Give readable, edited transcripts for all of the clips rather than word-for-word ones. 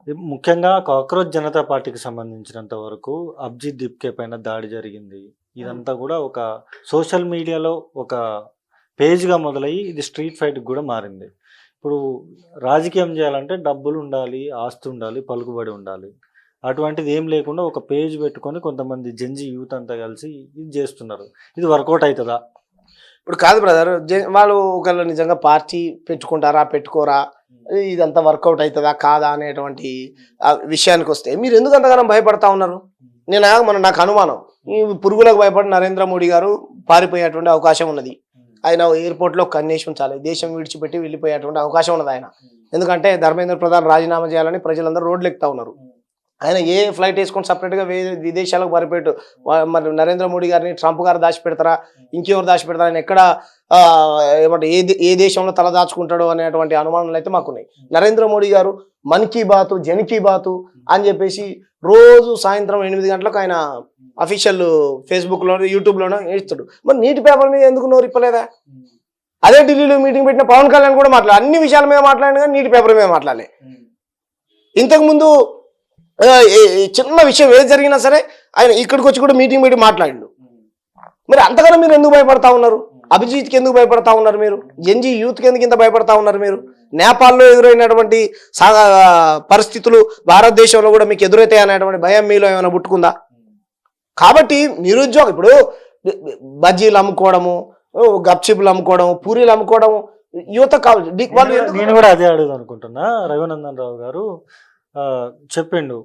ముఖ్యంగా కాక్రోచ్ జనతా పార్టీకి సంబంధించినంత వరకు అభిజిత్ దీప్కే పైన దాడి జరిగింది. ఇదంతా కూడా ఒక సోషల్ మీడియాలో ఒక పేజ్‌గా మొదలయ్యి ఇది స్ట్రీట్ ఫైట్‌కి కూడా మారింది. ఇప్పుడు రాజకీయం చేయాలంటే డబ్బులు ఉండాలి, ఆస్తి ఉండాలి, పలుకుబడి ఉండాలి. అటువంటిది ఏం లేకుండా ఒక పేజ్ పెట్టుకొని కొంతమంది జెన్‌జీ యూత్ అంతా కలిసి ఇది చేస్తున్నారు. ఇది వర్కౌట్ అయితదా? ఇప్పుడు కాదు బ్రదర్, వాళ్ళు ఒకళ్ళు నిజంగా పార్టీ పెట్టుకుంటారా పెట్టుకోరా, ఇదంతా వర్కౌట్ అవుతుందా కాదా అనేటువంటి విషయానికి వస్తే మీరు ఎందుకు అంతగానం భయపడతా ఉన్నారు? నాకు అనుమానం, ఈ పురుగులకు భయపడి నరేంద్ర మోడీ గారు పారిపోయేటువంటి అవకాశం ఉన్నది. ఆయన ఎయిర్పోర్ట్లో కన్నేసి ఉంచాలి, దేశం విడిచిపెట్టి వెళ్ళిపోయేటువంటి అవకాశం ఉన్నది ఆయన. ఎందుకంటే ధర్మేంద్ర ప్రధాన్ రాజీనామా చేయాలని ప్రజలందరూ రోడ్లు ఎక్కుతా ఉన్నారు. ఆయన ఏ ఫ్లైట్ వేసుకొని సపరేట్గా విదేశాలకు పారిపోయాడు. మరి నరేంద్ర మోడీ గారిని ట్రంప్ గారు దాచిపెడతారా, ఇంకెవరు దాచిపెడతారా, ఆయన ఎక్కడ ఏమంటే ఏ దేశంలో తల దాచుకుంటాడో అనేటువంటి అనుమానాలు అయితే మాకున్నాయి. నరేంద్ర మోడీ గారు మన్ కీ బాత్, జన్ కీ బాత్ అని చెప్పేసి రోజు సాయంత్రం 8 గంటలకు ఆయన అఫీషియల్ ఫేస్బుక్లోనో యూట్యూబ్లోనో వేస్తాడు. మరి నీటి పేపర్ మీద ఎందుకు నోరు ఇప్పలేదా? అదే ఢిల్లీలో మీటింగ్ పెట్టిన పవన్ కళ్యాణ్ కూడా మాట్లాడాలి, అన్ని విషయాల మీద మాట్లాడిన కానీ నీటి పేపర్ మీద మాట్లాడలే. ఇంతకుముందు చిన్న విషయం ఏది జరిగినా సరే ఆయన ఇక్కడికి వచ్చి కూడా మీటింగ్ పెట్టి మాట్లాడిండు. మరి అంతగానో మీరు ఎందుకు భయపడతా ఉన్నారు? అభిజిత్కి ఎందుకు భయపడతా ఉన్నారు మీరు? జెన్జీ యూత్కి ఎందుకు ఇంత భయపడతా ఉన్నారు మీరు? నేపాల్లో ఎదురైనటువంటి పరిస్థితులు భారతదేశంలో కూడా మీకు ఎదురైతాయి అనేటువంటి భయం మీలో ఏమైనా పుట్టుకుందా? కాబట్టి నిరుద్యోగం, ఇప్పుడు బజ్జీలు అమ్ముకోవడము, గప్చిపులు అమ్ముకోవడము, పూరీలు అమ్ముకోవడము యువత కావాలి. నేను కూడా అదే అడుగుదాం అనుకుంటున్నా. రఘునందన్ రావు గారు చెప్పిండు,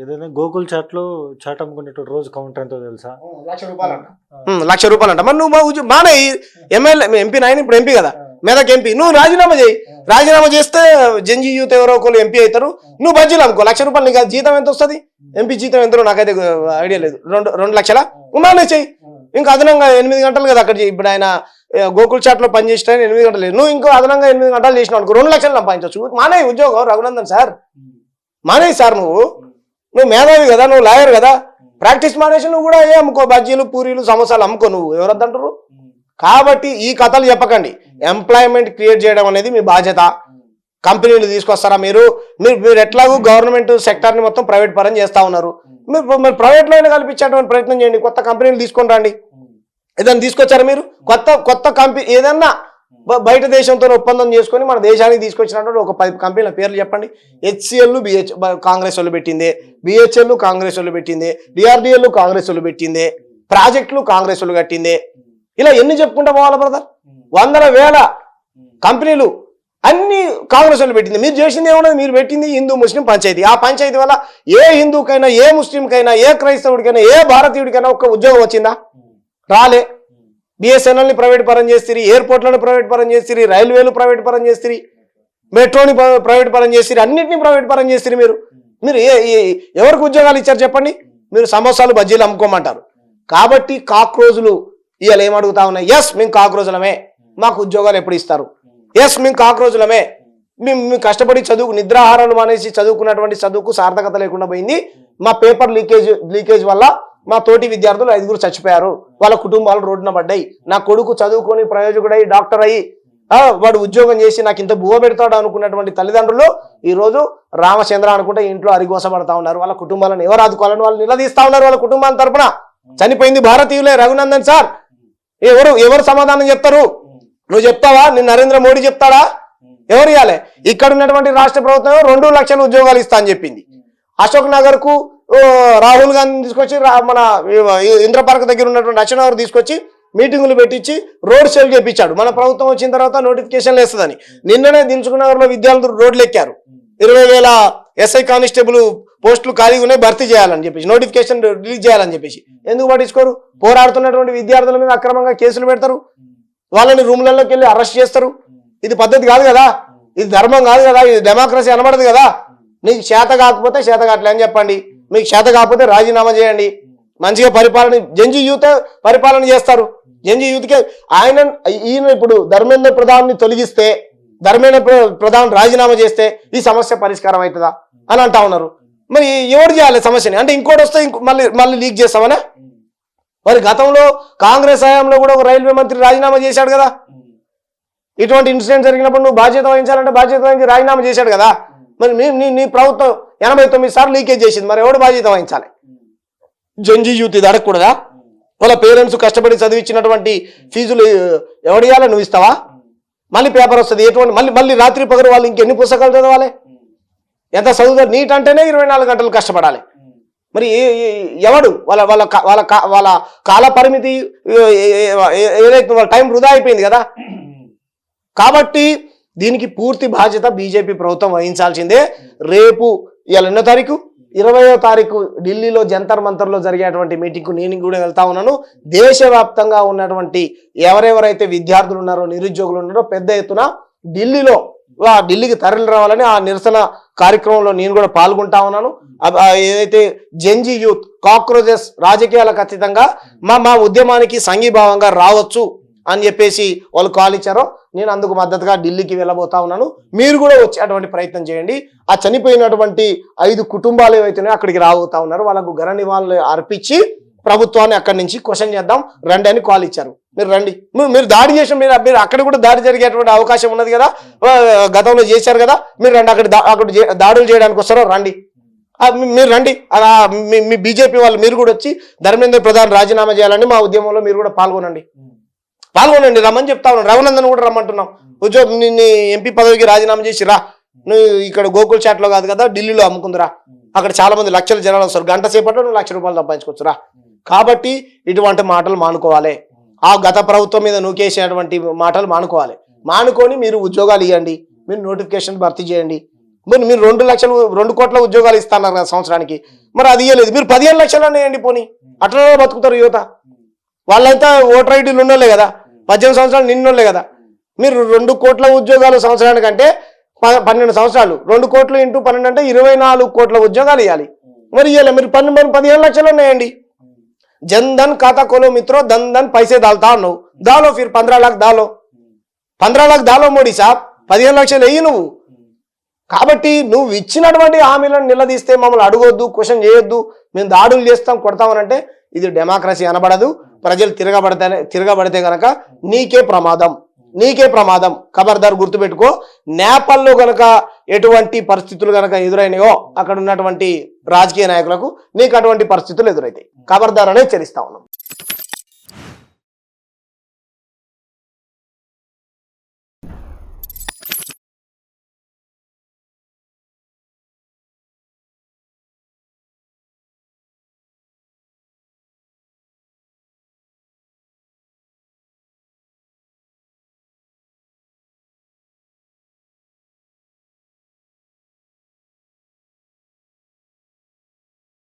ఏదైనా గోకుల్ చాట్లో చాట్ అమ్ముకునేటప్పుడు రోజు కౌంటర్ ఎంతో తెలుసా? ₹1,00,000 అంట. మరి నువ్వు మానే ఎమ్మెల్యే, ఎంపీ నాయన, ఇప్పుడు ఎంపీ కదా, మెదక్ ఎంపీ, నువ్వు రాజీనామా చేయి. రాజీనామా చేస్తే జెన్జీ యూత్ ఎవరో ఒకరు ఎంపీ అవుతారు, నువ్వు బజ్జీలు అమ్ముకో. ₹1,00,000 నీకు జీతం ఎంత వస్తుంది? ఎంపీ జీతం ఎంతో నాకైతే ఐడియా లేదు. 2 లక్షల మానే చెయ్యి. ఇంకా అదనంగా 8 గంటలు కదా అక్కడ. ఇప్పుడు ఆయన గోకుల్ చాట్లో పనిచేసిన 8 గంటలు లేదు, నువ్వు ఇంకో అదనంగా 8 గంటలు చేసినావు అనుకో, 2 లక్షలు సంపాదించవచ్చు. మానే ఉద్యోగం రఘునందన్ సార్, మానే సార్. నువ్వు మేధావి కదా, నువ్వు లాయర్ కదా, ప్రాక్టీస్ మానేసి నువ్వు కూడా అమ్ముకో, బజ్జీలు పూరీలు సమోసాలు అమ్ముకో. నువ్వు ఎవరొద్దంటారు? కాబట్టి ఈ కథలు చెప్పకండి. ఎంప్లాయ్మెంట్ క్రియేట్ చేయడం అనేది మీ బాధ్యత. కంపెనీలు తీసుకొస్తారా మీరు? మీరు ఎట్లాగూ గవర్నమెంట్ సెక్టార్ని మొత్తం ప్రైవేట్ పరం చేస్తూ ఉన్నారు. మీరు ప్రైవేట్లో అయినా కల్పించేటువంటి ప్రయత్నం చేయండి. కొత్త కంపెనీలు తీసుకొని రండి. ఏదైనా తీసుకొచ్చారా మీరు? కొత్త కంపెనీ ఏదన్నా బయట దేశంతో ఒప్పందం చేసుకొని మన దేశానికి తీసుకొచ్చినటువంటి ఒక 10 కంపెనీల పేర్లు చెప్పండి. HCL కాంగ్రెస్ వాళ్ళు పెట్టిందే, BHL కాంగ్రెస్ వాళ్ళు పెట్టిందే, DRDL కాంగ్రెస్ వాళ్ళు పెట్టిందే, ప్రాజెక్టులు కాంగ్రెస్ వాళ్ళు కట్టిందే. ఇలా ఎన్ని చెప్పుకుంటా పోవాలి బ్రదర్? 100,000 కంపెనీలు అన్ని కాంగ్రెస్ వాళ్ళు పెట్టింది. మీరు చేసింది ఏమన్నది? మీరు పెట్టింది హిందూ ముస్లిం పంచాయతీ. ఆ పంచాయతీ వల్ల ఏ హిందూకైనా, ఏ ముస్లింకైనా, ఏ క్రైస్తవుడికైనా, ఏ భారతీయుడికైనా ఒక్క ఉద్యోగం వచ్చిందా? రాలే. BSNLని ప్రైవేట్ పరం చేస్తారు, ఎయిర్పోర్ట్లను ప్రైవేట్ పరం చేస్తారు, రైల్వేలు ప్రైవేట్ పరం చేస్తారు, మెట్రోని ప్రైవేట్ పరం చేస్తారు, అన్నింటినీ ప్రైవేట్ పరం చేస్తారు. మీరు ఎవరికి ఉద్యోగాలు ఇచ్చారు చెప్పండి? మీరు సమోసాలు బజ్జీలు అమ్ముకోమంటారు. కాబట్టి కాక్రోజులు ఇవాళ ఏమడుగుతా ఉన్నాయి? ఎస్ మేము కాక్రోజులమే, మాకు ఉద్యోగాలు ఎప్పుడు ఇస్తారు? ఎస్ మేము కాక్రోజులమే, మేము కష్టపడి నిద్రాహారాలు మానేసి చదువుకున్నటువంటి చదువుకు సార్థకత లేకుండా పోయింది. మా పేపర్ లీకేజ్ వల్ల మా తోటి విద్యార్థులు 5 చచ్చిపోయారు, వాళ్ళ కుటుంబాలు రోడ్డున పడ్డాయి. నా కొడుకు చదువుకొని ప్రయోజకుడై డాక్టర్ అయ్యి వాడు ఉద్యోగం చేసి నాకు ఇంత బువ్వ పెడతాడు అనుకున్నటువంటి తల్లిదండ్రులు ఈరోజు రామచంద్ర అనుకుంటే ఇంట్లో అరిగోసపడతా ఉన్నారు. వాళ్ళ కుటుంబాలను ఎవరు ఆదుకోవాలని వాళ్ళు నిలదీస్తా ఉన్నారు. వాళ్ళ కుటుంబాల తరపున చనిపోయింది భారతీయులే. రఘునందన్ సార్, ఎవరు సమాధానం చెప్తారు? నువ్వు చెప్తావా? నేను నరేంద్ర మోడీ చెప్తాడా? ఎవరు ఇవ్వాలి? ఇక్కడ ఉన్నటువంటి రాష్ట్ర ప్రభుత్వం 2 లక్షల ఉద్యోగాలు ఇస్తా అని చెప్పింది. అశోక్ నగర్ కు రాహుల్ గాంధీ తీసుకొచ్చి మన ఇంద్రపార్క్ దగ్గర ఉన్నటువంటి అశోక్ తీసుకొచ్చి మీటింగులు పెట్టించి రోడ్ షోలు చేపించాడు. మన ప్రభుత్వం వచ్చిన తర్వాత నోటిఫికేషన్లు వేస్తుందని. నిన్ననే దిల్సుఖ్ నగర్లో విద్యార్థులు రోడ్లు ఎక్కారు. 20,000 SI కానిస్టేబుల్ పోస్టులు ఖాళీగా ఉన్నాయి, భర్తీ చేయాలని చెప్పేసి, నోటిఫికేషన్ రిలీజ్ చేయాలని చెప్పేసి. ఎందుకు పట్టించుకోరు? పోరాడుతున్నటువంటి విద్యార్థుల మీద అక్రమంగా కేసులు పెడతారు, వాళ్ళని రూమ్లలోకి వెళ్ళి అరెస్ట్ చేస్తారు. ఇది పద్ధతి కాదు కదా, ఇది ధర్మం కాదు కదా, ఇది డెమోక్రసీ అనబడదు కదా. నీకు చేత కాకపోతే చేత కావట్లే అని చెప్పండి. మీకు చేత కాకపోతే రాజీనామా చేయండి. మంచిగా పరిపాలన జెన్జీ యూత్ పరిపాలన చేస్తారు. జెన్జీ యూత్కే ఈయన ఇప్పుడు ధర్మేంద్ర ప్రధాన్ని తొలగిస్తే, ధర్మేంద్ర ప్రధాన్ రాజీనామా చేస్తే ఈ సమస్య పరిష్కారం అవుతుందా అని అంటా ఉన్నారు. మరి ఎవరు చేయాలి సమస్యని? అంటే ఇంకోటి వస్తే మళ్ళీ లీక్ చేస్తామనా? మరి గతంలో కాంగ్రెస్ హయాంలో కూడా ఒక రైల్వే మంత్రి రాజీనామా చేశాడు కదా. ఇటువంటి ఇన్సిడెంట్ జరిగినప్పుడు నువ్వు బాధ్యత వహించాలంటే బాధ్యత వహించి రాజీనామా చేశాడు కదా. మరి నీ ప్రభుత్వం 89 సార్లు లీకేజ్ చేసింది, మరి ఎవడు బాధ్యత వహించాలి? జంజీ యూత్ ఇది అడగకూడదా? వాళ్ళ పేరెంట్స్ కష్టపడి చదివించినటువంటి ఫీజులు ఎవడు ఇవ్వాలి? నువ్వు ఇస్తావా? మళ్ళీ పేపర్ వస్తుంది ఎటువంటి, మళ్ళీ రాత్రి పగలు వాళ్ళు ఇంకెన్ని పుస్తకాలు చదవాలి? ఎంత చదువుతారు? నీట్ అంటేనే 24 గంటలు కష్టపడాలి. మరి ఎవడు వాళ్ళ కాల పరిమితి ఏదైతే వాళ్ళ టైం వృధా అయిపోయింది కదా. కాబట్టి దీనికి పూర్తి బాధ్యత బీజేపీ ప్రభుత్వం వహించాల్సిందే. రేపు ఇవాళ 2వ తారీఖు 20వ తారీఖు ఢిల్లీలో జంతర్ మంతర్లో జరిగేటువంటి మీటింగ్కు నేను కూడా వెళ్తా ఉన్నాను. దేశవ్యాప్తంగా ఉన్నటువంటి ఎవరెవరైతే విద్యార్థులు ఉన్నారో, నిరుద్యోగులు ఉన్నారో పెద్ద ఎత్తున ఢిల్లీకి తరలి రావాలని ఆ నిరసన కార్యక్రమంలో నేను కూడా పాల్గొంటా ఉన్నాను. ఏదైతే జెన్జీ యూత్ కాక్రోచెస్ రాజకీయాలకు అతీతంగా మా ఉద్యమానికి సంఘీభావంగా రావచ్చు అని చెప్పేసి వాళ్ళు కాల్ ఇచ్చారో, నేను అందుకు మద్దతుగా ఢిల్లీకి వెళ్ళబోతా ఉన్నాను. మీరు కూడా వచ్చేటువంటి ప్రయత్నం చేయండి. ఆ చనిపోయినటువంటి 5 కుటుంబాలు ఏవైతున్నాయో అక్కడికి రాబోతా ఉన్నారు. వాళ్ళకు ఘన నివాళులు అర్పించి ప్రభుత్వాన్ని అక్కడి నుంచి క్వశ్చన్ చేద్దాం రండి అని కాల్ ఇచ్చారు. మీరు రండి, మీరు దాడి చేసిన మీరు అక్కడ కూడా దాడి జరిగేటువంటి అవకాశం ఉన్నది కదా, గతంలో చేశారు కదా, మీరు రండి. అక్కడ దాడులు చేయడానికి వస్తారో రండి, మీరు రండి. మీ బీజేపీ వాళ్ళు మీరు కూడా వచ్చి ధర్మేంద్ర ప్రధాన్ రాజీనామా చేయాలని మా ఉద్యమంలో మీరు కూడా పాల్గొనండి, రమ్మని చెప్తా ఉన్నాను. రఘునందన్ కూడా రమ్మంటున్నాం. ఉద్యోగం నీ ఎంపీ పదవికి రాజీనామా చేసి రా, నువ్వు ఇక్కడ గోకుల్ చాట్లో కాదు కదా ఢిల్లీలో అమ్ముకుందిరా, అక్కడ చాలా మంది లక్షల జనాలు వస్తారు, గంట సేపట్లో నువ్వు ₹1,00,000 సంపాదించుకోవచ్చురా. కాబట్టి ఇటువంటి మాటలు మానుకోవాలి. ఆ గత ప్రభుత్వం మీద నూకేసేటువంటి మాటలు మానుకోవాలి. మానుకొని మీరు ఉద్యోగాలు ఇవ్వండి, మీరు నోటిఫికేషన్ భర్తీ చేయండి. మీరు 2 కోట్ల ఉద్యోగాలు ఇస్తున్నారు కదా సంవత్సరానికి, మరి అది ఇవ్వలేదు. మీరు 15 లక్షలు వేయండి, పోనీ అట్లా బతుకుతారు యువత. వాళ్ళంతా ఓటర్ ఐడీలు ఉన్నోళ్ళే కదా, 18 సంవత్సరాలు నిన్నోళ్ళే కదా. మీరు 2 కోట్ల ఉద్యోగాలు సంవత్సరానికంటే 12 సంవత్సరాలు, 2 కోట్లు ఇంటూ 12 అంటే 24 కోట్ల ఉద్యోగాలు ఇవ్వాలి. మరి ఇవ్వాలి, మీరు 15 లక్షలు ఉన్నాయండి. జన్ధన్ ఖాతా खोलो मित्रों, धन धन पैसे डालता हूं, डालो फिर 15 लाख डालो, 15 लाख डालो మోడీ సాబ్, 15 లక్షలు వెయ్యి నువ్వు. కాబట్టి నువ్వు ఇచ్చినటువంటి హామీలను నిలదీస్తే మమ్మల్ని అడగొద్దు, క్వశ్చన్ చేయొద్దు, మేము దాడులు చేస్తాం కొడతామనంటే ఇది డెమోక్రసీ అనబడదు. ప్రజలు తిరగబడితే గనక నీకే ప్రమాదం. ఖబర్దార్ గుర్తుపెట్టుకో. నేపాల్లో గనక ఎటువంటి పరిస్థితులు గనక ఎదురైనాయో అక్కడ ఉన్నటువంటి రాజకీయ నాయకులకు నీకు అటువంటి పరిస్థితులు ఎదురైతాయి. ఖబర్దార్ అనే హెచ్చరిస్తా ఉన్నాం.